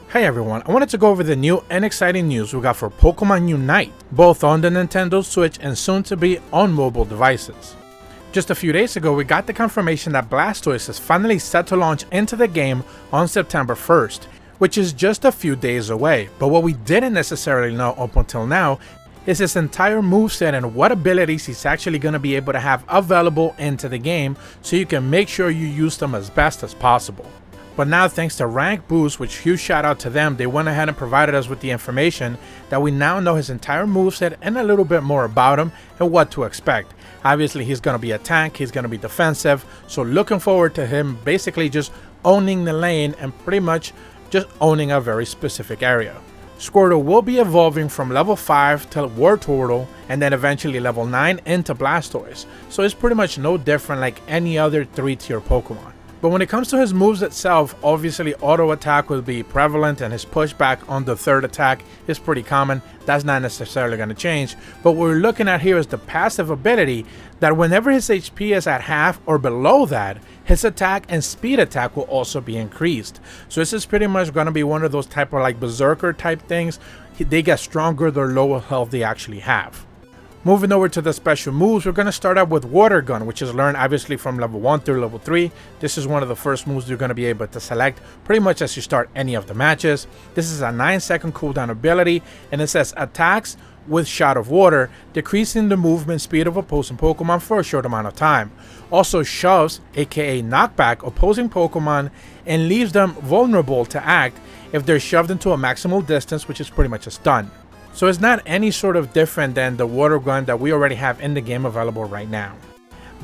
Hey everyone, I wanted to go over the new and exciting news we got for Pokemon Unite, both on the Nintendo Switch and soon to be on mobile devices. Just a few days ago, we got the confirmation that Blastoise is finally set to launch into the game on September 1st, which is just a few days away, but what we didn't necessarily know up until now is his entire moveset and what abilities he's actually going to be able to have available into the game so you can make sure you use them as best as possible. But now, thanks to Rank Boost, which huge shout out to them, they went ahead and provided us with the information that we now know his entire moveset and a little bit more about him and what to expect. Obviously, he's going to be a tank, he's going to be defensive, so looking forward to him basically just owning the lane and pretty much just owning a very specific area. Squirtle will be evolving from level 5 to Wartortle and then eventually level 9 into Blastoise, so it's pretty much no different like any other 3-tier Pokemon. But when it comes to his moves itself, obviously auto attack will be prevalent and his pushback on the third attack is pretty common. That's not necessarily going to change. But what we're looking at here is the passive ability that whenever his HP is at half or below that, his attack and speed attack will also be increased. So this is pretty much going to be one of those type of like berserker type things. They get stronger the lower health they actually have. Moving over to the special moves, we're going to start out with Water Gun, which is learned obviously from level 1 through level 3. This is one of the first moves you're going to be able to select pretty much as you start any of the matches. This is a 9-second cooldown ability, and it says attacks with Shot of Water, decreasing the movement speed of opposing Pokemon for a short amount of time. Also shoves, aka knockback, opposing Pokemon and leaves them vulnerable to act if they're shoved into a maximal distance, which is pretty much a stun. So it's not any sort of different than the Water Gun that we already have in the game available right now.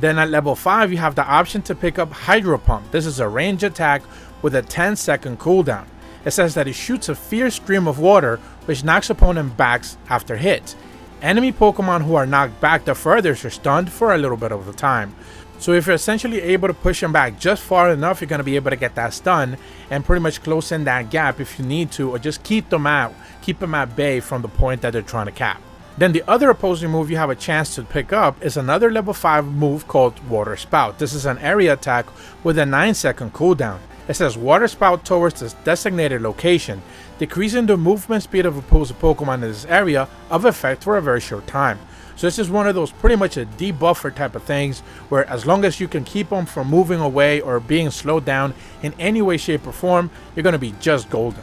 Then at level 5, you have the option to pick up Hydro Pump. This is a range attack with a 10-second cooldown. It says that it shoots a fierce stream of water which knocks opponent backs after hits. Enemy Pokemon who are knocked back the furthest are stunned for a little bit of the time. So if you're essentially able to push them back just far enough, you're going to be able to get that stun and pretty much close in that gap if you need to, or just keep them at bay from the point that they're trying to cap. Then the other opposing move you have a chance to pick up is another level 5 move called Water Spout. This is an area attack with a 9-second cooldown. It says Water Spout towards this designated location, decreasing the movement speed of opposing Pokemon in this area of effect for a very short time. So this is one of those pretty much a debuffer type of things where as long as you can keep them from moving away or being slowed down in any way, shape, or form, you're going to be just golden.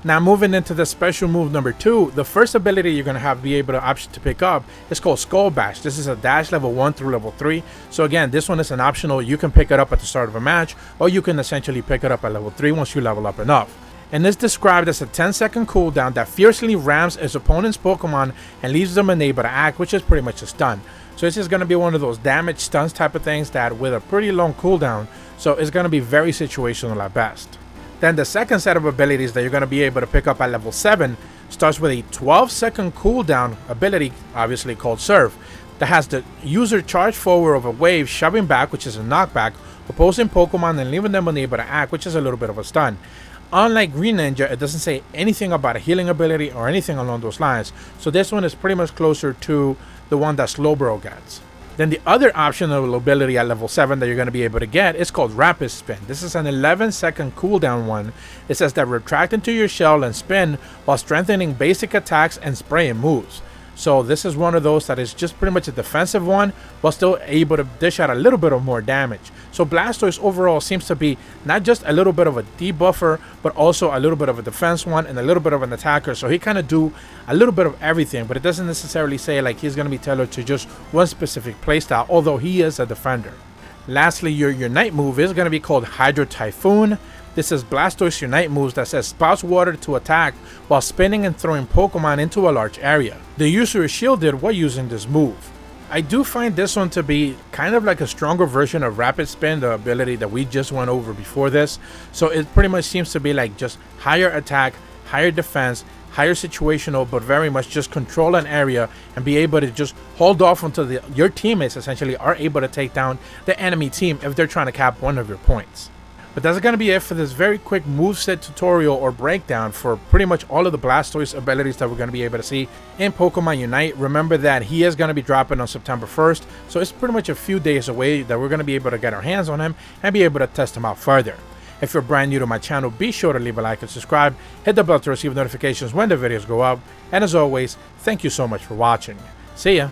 Now moving into the special move number 2, the first ability you're going to be able to option to pick up is called Skull Bash. This is a dash level 1 through level 3. So again, this one is an optional. You can pick it up at the start of a match, or you can essentially pick it up at level 3 once you level up enough. And it's described as a 10-second cooldown that fiercely rams its opponent's Pokemon and leaves them unable to act, which is pretty much a stun. So this is going to be one of those damage stuns type of things that with a pretty long cooldown, so it's going to be very situational at best. Then the second set of abilities that you're going to be able to pick up at level 7 starts with a 12-second cooldown ability, obviously called Surf, that has the user charge forward of a wave, shoving back, which is a knockback, opposing Pokemon and leaving them unable to act, which is a little bit of a stun. Unlike Green Ninja, it doesn't say anything about a healing ability or anything along those lines, so this one is pretty much closer to the one that Slowbro gets. Then the other optional ability at level 7 that you're going to be able to get is called Rapid Spin. This is an 11-second cooldown one. It says that retract into your shell and spin while strengthening basic attacks and spraying moves. So this is one of those that is just pretty much a defensive one, but still able to dish out a little bit of more damage. So Blastoise overall seems to be not just a little bit of a debuffer, but also a little bit of a defense one and a little bit of an attacker. So he kind of do a little bit of everything, but it doesn't necessarily say like he's going to be tailored to just one specific playstyle, although he is a defender. Lastly, your Unite move is going to be called Hydro Typhoon. This is Blastoise Unite moves that says spouts water to attack while spinning and throwing Pokemon into a large area. The user is shielded while using this move. I do find this one to be kind of like a stronger version of Rapid Spin, the ability that we just went over before this. So it pretty much seems to be like just higher attack, higher defense, higher situational, but very much just control an area and be able to just hold off until your teammates essentially are able to take down the enemy team if they're trying to cap one of your points. But that's going to be it for this very quick moveset tutorial or breakdown for pretty much all of the Blastoise abilities that we're going to be able to see in Pokemon Unite. Remember that he is going to be dropping on September 1st, so it's pretty much a few days away that we're going to be able to get our hands on him and be able to test him out further. If you're brand new to my channel, be sure to leave a like and subscribe, hit the bell to receive notifications when the videos go up, and as always, thank you so much for watching. See ya!